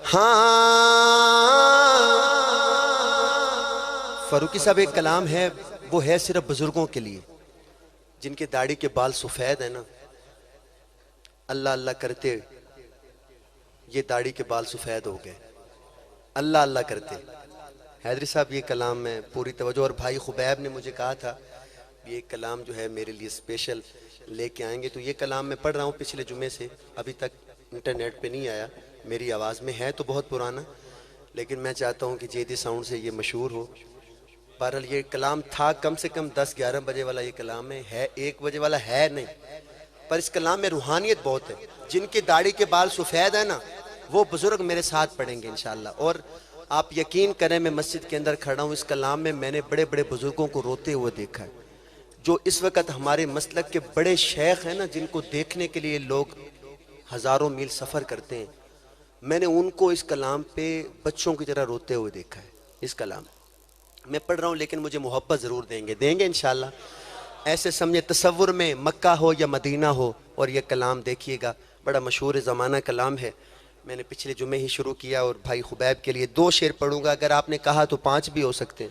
ہاں فاروقی صاحب ایک کلام ہے، وہ ہے صرف بزرگوں کے لیے جن کے داڑھی کے بال سفید ہیں نا، اللہ اللہ کرتے یہ داڑھی کے بال سفید ہو گئے، اللہ اللہ کرتے۔ حیدری صاحب یہ کلام میں پوری توجہ، اور بھائی خبیب نے مجھے کہا تھا یہ کلام جو ہے میرے لیے اسپیشل لے کے آئیں گے، تو یہ کلام میں پڑھ رہا ہوں پچھلے جمعے سے، ابھی تک انٹرنیٹ پہ نہیں آیا، میری آواز میں ہے تو بہت پرانا، لیکن میں چاہتا ہوں کہ جیدی ساؤنڈ سے یہ مشہور ہو۔ بہرحال یہ کلام تھا کم سے کم 10-11 بجے والا، یہ کلام ہے 1 بجے والا ہے نہیں، پر اس کلام میں روحانیت بہت ہے۔ جن کی داڑھی کے بال سفید ہیں نا، وہ بزرگ میرے ساتھ پڑھیں گے انشاءاللہ۔ اور آپ یقین کریں میں مسجد کے اندر کھڑا ہوں، اس کلام میں میں نے بڑے بڑے بزرگوں کو روتے ہوئے دیکھا ہے، جو اس وقت ہمارے مسلک کے بڑے شیخ ہیں نا، جن کو دیکھنے کے لیے لوگ ہزاروں میل سفر کرتے ہیں، میں نے ان کو اس کلام پہ بچوں کی طرح روتے ہوئے دیکھا ہے۔ اس کلام میں پڑھ رہا ہوں لیکن مجھے محبت ضرور دیں گے انشاءاللہ۔ ایسے سمجھے تصور میں مکہ ہو یا مدینہ ہو اور یہ کلام دیکھیے گا، بڑا مشہور زمانہ کلام ہے، میں نے پچھلے جمعے ہی شروع کیا، اور بھائی خبیب کے لیے 2 شعر پڑھوں گا، اگر آپ نے کہا تو 5 بھی ہو سکتے ہیں،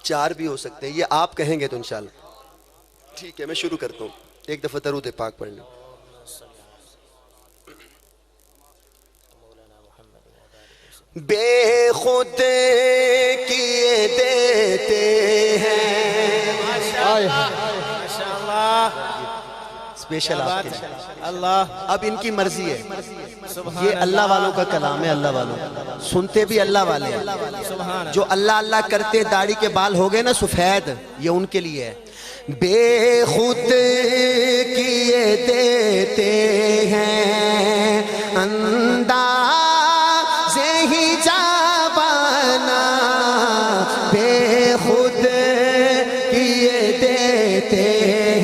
4 بھی ہو سکتے ہیں، یہ آپ کہیں گے تو انشاءاللہ۔ ٹھیک ہے میں شروع کرتا ہوں، ایک دفعہ درود پاک پڑھنا۔ بے خود کیے دیتے ہیں، اسپیشل آپ کے لیے اللہ، اب ان کی مرضی ہے، یہ اللہ والوں کا کلام ہے، اللہ والوں سنتے بھی اللہ والے ہیں، جو اللہ اللہ کرتے داڑھی کے بال ہو گئے نا سفید، یہ ان کے لیے ہے۔ بے خود کیے دیتے ہیں انداز ہی جاوانا، بے خود کیے دیتے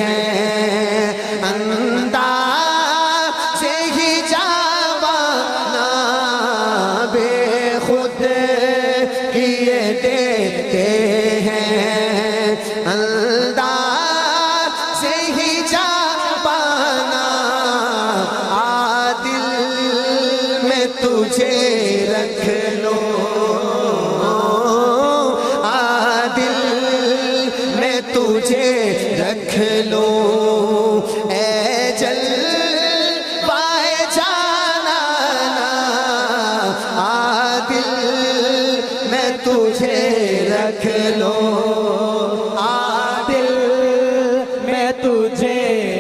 ہیں انداز ہی جاوانا، بے خود کیے دیتے ہیں انداز ہی جاوانا، عادل میں تجھے رکھ لو، عادل میں تجھے رکھ لو، اے جلوہ جانانا، عادل میں تجھے رکھ لو، عادل میں تجھے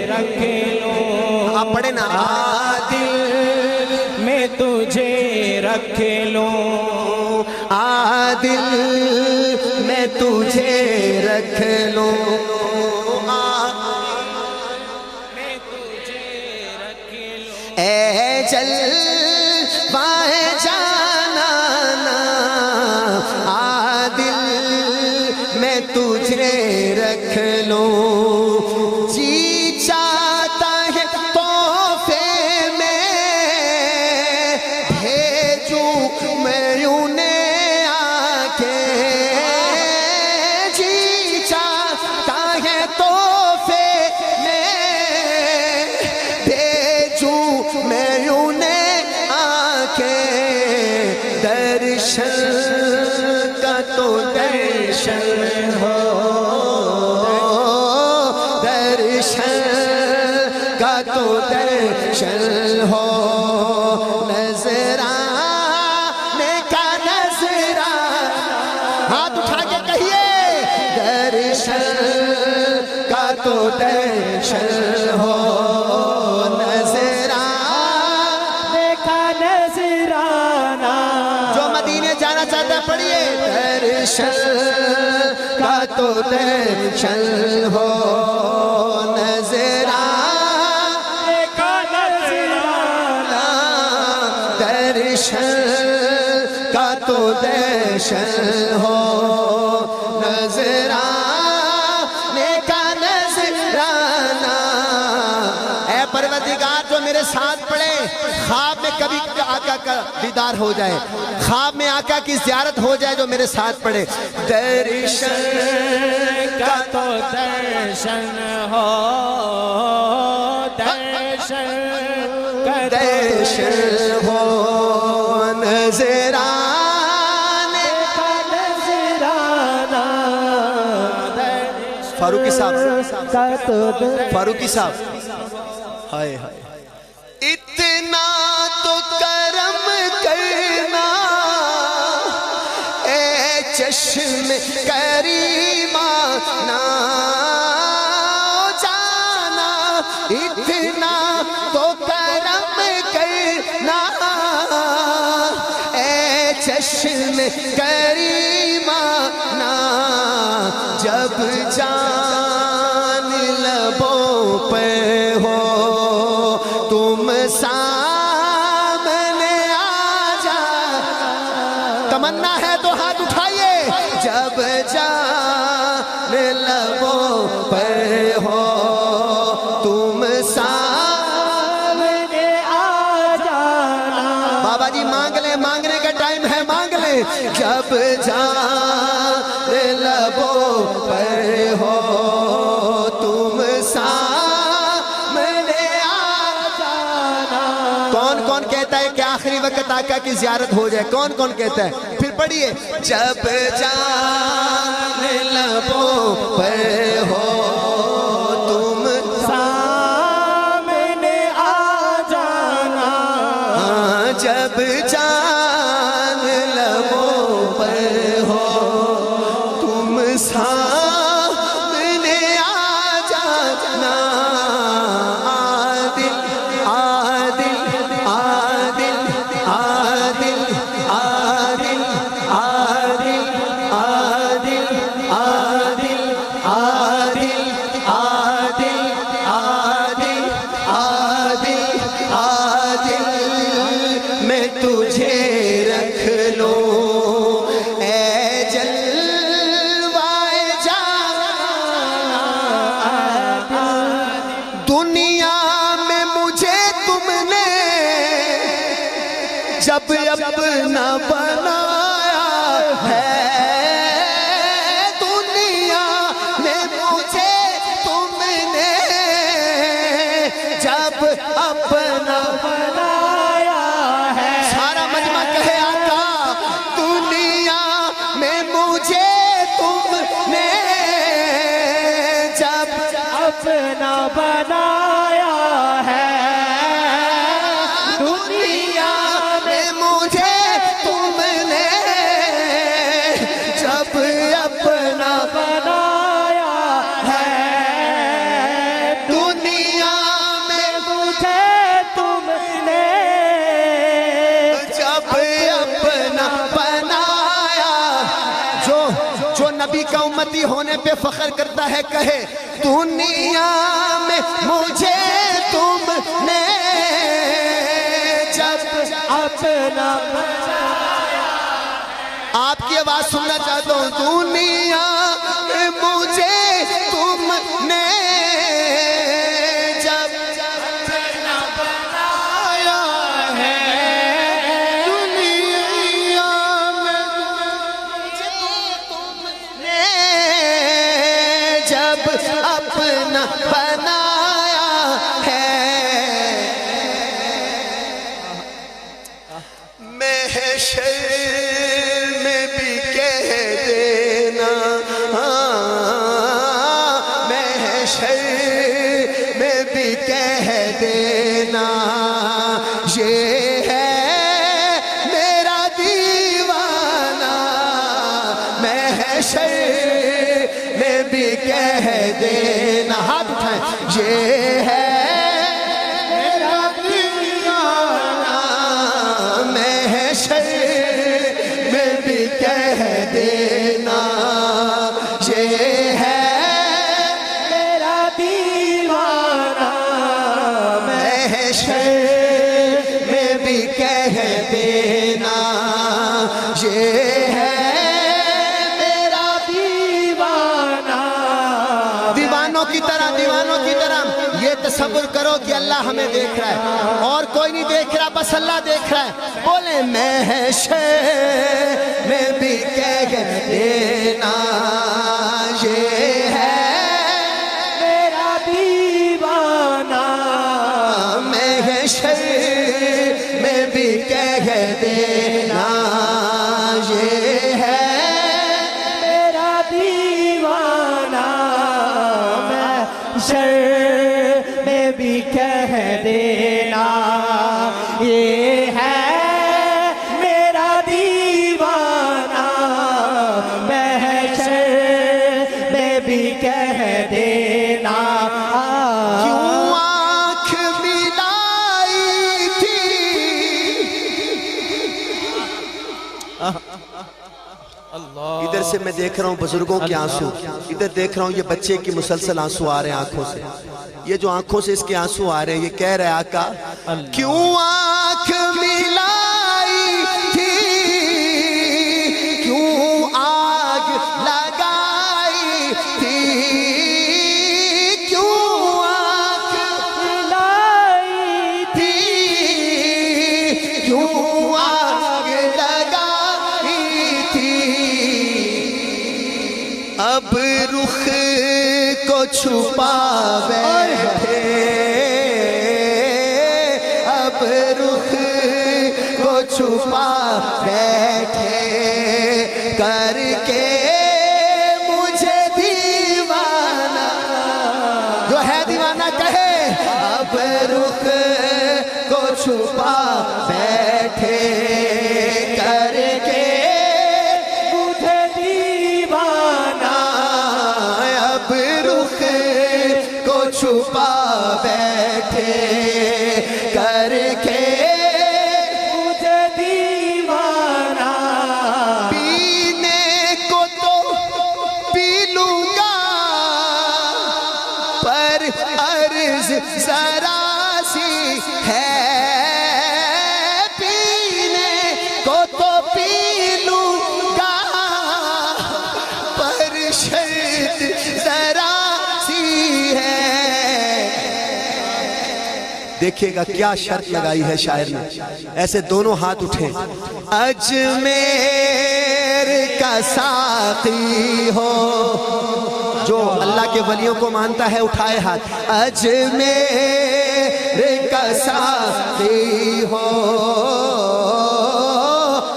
رکھ لوں، آپ پڑھیں نا، عادل میں تجھے رکھ لوں، عادل میں تجھے رکھ لوں، میں تجھے رکھ لوں، اے جلوہ جانانا، عادل میں تجھے رکھ لوں، جی چاہتا ہے تحفے میں بھیجوں میں انہیں آ کے، جی چاہتا ہے تحفے میں بھیجوں میں انہیں آ کے، درشن کا تو درشن ہو، درشن کا تو درشن ہو، نذرانے کا نذرانہ، ہاتھ اٹھا کے کہیے، درشن کا تو درشن ہو، نذرانے دیکھا نذرانہ، جو مدینے جانا چاہتا ہے پڑھیے، درشن کا تو درشن ہو، نذرانے دیکھا نذرانہ، درشن کا تو درشن ہو، نذرانے کا نذرانہ، اے پروردگار جو میرے ساتھ پڑھے، خواب میں کبھی آقا کا دیدار ہو جائے، خواب میں آقا کی زیارت ہو جائے، جو میرے ساتھ پڑھے، درشن کا تو درشن ہو، درشن کا روشن ہو نظرانے کا نظرانہ فاروقی صاحب کا تو فاروقی صاحب ہائے ہائے اتنا تو کرم کرنا اے چشم کریمہ نا جانا اتنا تو کرم کرنا اے چشم کریمہ نا جب جان لبوں پہ ہو تم سامنے آ جا تمنا ہے تو ہاتھ اٹھائیے جب جان لبوں پر ہو تم سامنے آ جانا بابا جی مانگ لیں مانگنے کا ٹائم ہے مانگ لیں جب جان لبوں پر ہو تم سامنے آ جانا کون کون کہتا ہے کہ آخری وقت آقا کی زیارت ہو جائے کون کون کہتا ہے پھر پڑھیے جب جان لبوں پر ہو تم سامنے آ جانا جب جان لبوں پر ہو تم سامنے آ جانا عادل عادل عادل عادل عادل عادل عادل عادل عادل عادل عادل عادل عادل میں تجھے رکھ لوں اے جلوائے جانا دنیا میں مجھے تم نے جب اپنا بنایا ہے دنیا میں مجھے تم نے جب اپنا بنایا ہے سارا مجمع کہے آقا دنیا میں مجھے تم نے جب اپنا بنایا ہے دنیا میں مجھے تم نے جب اپنا بنایا ہے دنیا میں مجھے تم نے جب اپنا بنایا جو نبی کا امتی ہونے پہ فخر کرتا ہے کہے دنیا میں مجھے تم نے جب اپنا آپ کی آواز سننا چاہتا ہوں دنیا میں مجھے تم نے جب اپنا بنایا ہے دنیا میں مجھے تم نے جب اپنا بنایا ہے محشر میں بھی کہہ دینا محشر میں بھی کہہ دینا یہ ہے میرا دیوانہ محشر میں بھی کہہ دینا ہاتھ اٹھائیں یہ ہے میرا دیوانہ محشر میں بھی کہہ دینا یہ ہے میرا دیوانہ محشر میں بھی کہہ دینا یہ ہے میرا دیوانہ دیوانوں کی طرح یہ تصور کرو کہ اللہ ہمیں دیکھ رہا ہے اور کوئی نہیں دیکھ رہا بس اللہ دیکھ رہا ہے بولے محشر میں بھی کہہ دینا یہ ہے میرا دیوانہ محشر محشر میں بھی کہہ دینا یہ ہے میرا دیوانہ محشر میں بھی کہہ دینا کیوں آنکھ ملائی تھی ادھر سے میں دیکھ رہا ہوں بزرگوں کے آنسو ادھر دیکھ رہا ہوں یہ بچے کی مسلسل آنسو آ رہے ہیں آنکھوں سے یہ جو آنکھوں سے اس کے آنسو آ رہے ہیں یہ کہہ رہے ہیں آقا کیوں آنکھ ملائی تھی کیوں آگ لگائی تھی کیوں آنکھ لائی تھی کیوں آگ لگائی تھی اب رخ کو چھپا بیٹھے اب رخ کو چھپا بیٹھے کر کے مجھے دیوانہ جو ہے دیوانہ کہے اب رخ کو چھپا بیٹھے کر کے مجھے دیوانہ اب رخ کو چھپا بیٹھے کر کے مجھے دیوانہ پینے کو تو پی لوں گا پر عرض ذرا سی ہے پینے کو تو پی لوں گا پر شرط ذرا سی ہے دیکھیے گا کیا شرط لگائی ہے شاعر نے ایسے دونوں ہاتھ اٹھیں اجمیر کا ساقی ہو جو اللہ کے ولیوں کو مانتا ہے اٹھائے ہاتھ اجمیر کا ساقی ہو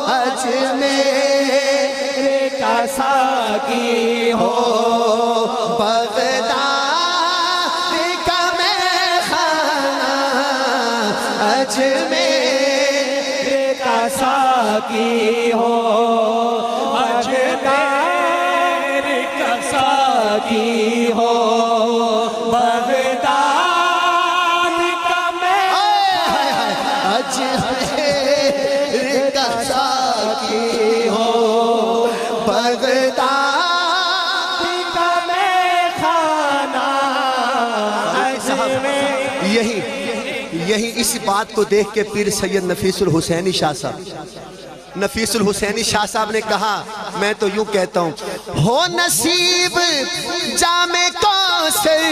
اجمیر کا ساقی ہو بغداد کا میں خانہ اجمیر کا ساقی ہو اجمیر کا ساقی ہو بغداد کا میں اجمیر کا ساقی ہو بغداد کا میں خانہ اجمیر یہی اس بات کو دیکھ کے پیر سید نفیس الحسینی شاہ صاحب نفیس الحسینی شاہ صاحب نے کہا میں تو یوں کہتا ہوں ہو نصیب جام کوثر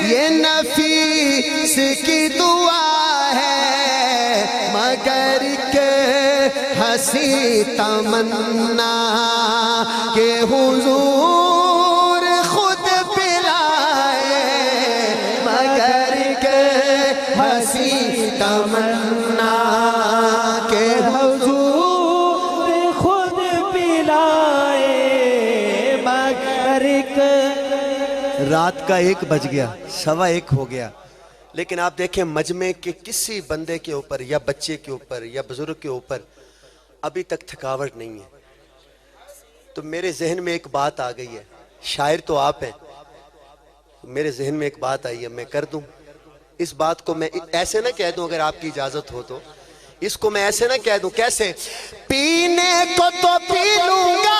یہ نفیس کی دعا ہے مگر ایک ہنسی تمنا کہ حضور خود پلائے مگر ایک ہنسی تمنا کہ حضور خود پلائے مگر ایک رات کا 1 بج گیا 1:15 ہو گیا لیکن آپ دیکھیں مجمع کے کسی بندے کے اوپر یا بچے کے اوپر یا بزرگ کے اوپر ابھی تک تھکاوٹ نہیں ہے تو میرے ذہن میں ایک بات آ گئی ہے شاعر تو آپ ہیں میرے ذہن میں ایک بات آئی ہے میں کر دوں اس بات کو میں ایسے نہ کہہ دوں اگر آپ کی اجازت ہو تو اس کو میں ایسے نہ کہہ دوں کیسے پینے کو تو پی لوں گا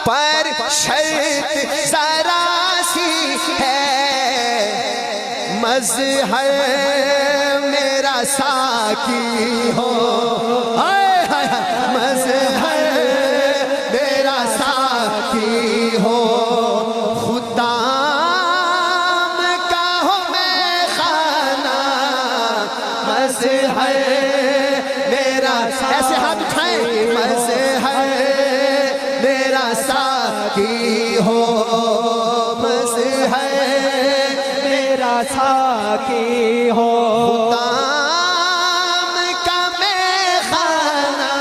پر شرط ذرا سی ہے مظہر میرا ساقی ہو مظہر میرا ساقی ہو خدام کا ہو میں خانہ مظہر میرا ایسے ہاتھ اٹھائیں مظہر میرا ساقی ہو مظہر میرا ساقی ہو خدام کا میں خانہ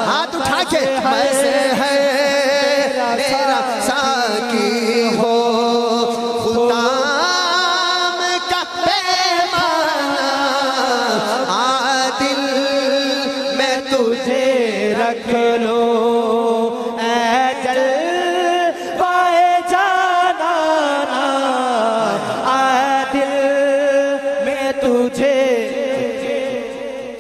ہاتھ اٹھا کے مظہر میرا ساقی ہو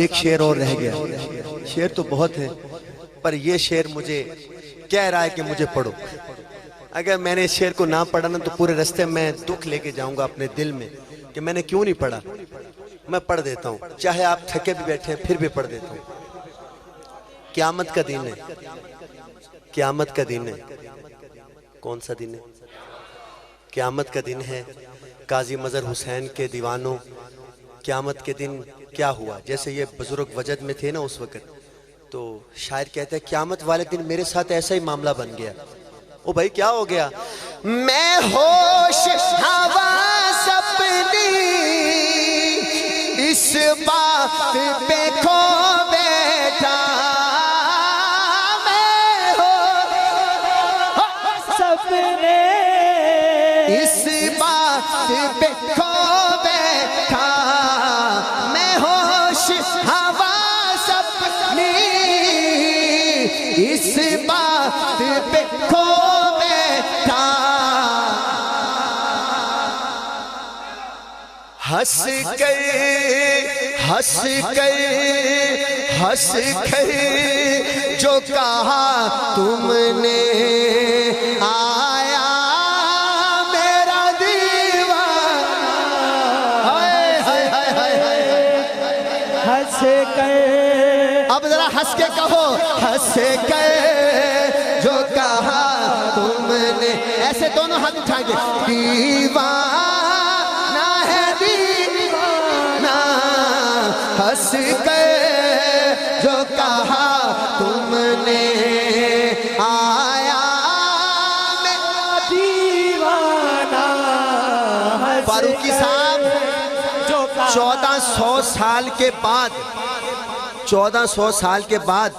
ایک شعر اور رہ گیا. شعر تو بہت ہے پر یہ شعر مجھے کہہ رہا ہے کہ مجھے پڑھو. اگر میں نے اس شعر کو نہ پڑھا نا تو پورے رستے میں دکھ لے کے جاؤں گا اپنے دل میں کہ میں نے کیوں نہیں پڑھا. میں پڑھ دیتا ہوں, چاہے آپ تھکے بھی بیٹھے ہیں پھر بھی پڑھ دیتا ہوں. قیامت کا دن ہے, قیامت کا دن ہے. کون سا دن ہے؟ قیامت کا دن ہے. قاضی مظہر حسین کے دیوانوں, قیامت کے دن کیا ہوا؟ جیسے یہ بزرگ وجد میں تھے نا اس وقت, تو شاعر کہتے ہیں قیامت والے دن میرے ساتھ ایسا ہی معاملہ بن گیا. او بھائی کیا ہو گیا؟ میں ہوش حواس اپنی اس بات پہ کھو بیٹھا. میں ہوش سپنے اس بات پہ کھو بیٹھا. میں ہوش حواس اپنی اس بات پہ کھو بیٹھا. ہنس کر ہنس کر ہنس کر جو کہا تم نے آیا میرا دیوانہ. ہائے ہائے ہائے ہائے ہائے. ہنس کر اب ذرا ہنس کے کہو, ہنس کر جو کہا تم نے. ایسے دونوں ہاتھ اٹھائیں گے. دیوانہ ہے دیوانہ, ہنس کر جو کہا تم نے آیا میرا دیوانہ. فاروقی صاحب جو 1400 سال کے بعد 1400 سال کے بعد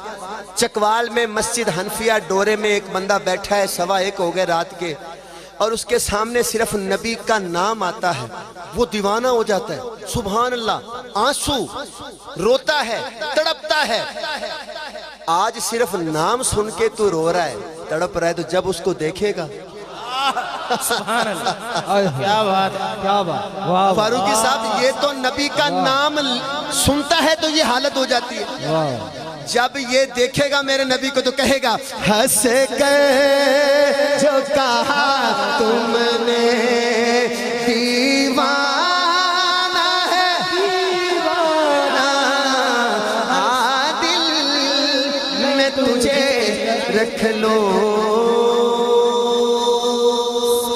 چکوال میں مسجد حنفیہ ڈورے میں ایک بندہ بیٹھا ہے, 1:15 ہو گئے رات کے, اور اس کے سامنے صرف نبی کا نام آتا ہے, وہ دیوانہ ہو جاتا ہے. سبحان اللہ, آنسو روتا ہے, تڑپتا ہے. آج صرف نام سن کے تو رو رہا ہے, تڑپ رہا ہے, تو جب اس کو دیکھے گا. سبحان اللہ, کیا بات کیا بات. واہ فاروقی صاحب یہ تو نبی کا نام سنتا ہے تو یہ حالت ہو جاتی ہے. واہ. جب یہ دیکھے گا میرے نبی کو تو کہے گا ہنس کر جو کہا تم نے دیوانہ ہے دیوانہ, دل میں تجھے رکھ لو.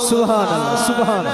سبحان اللہ, سبحان اللہ.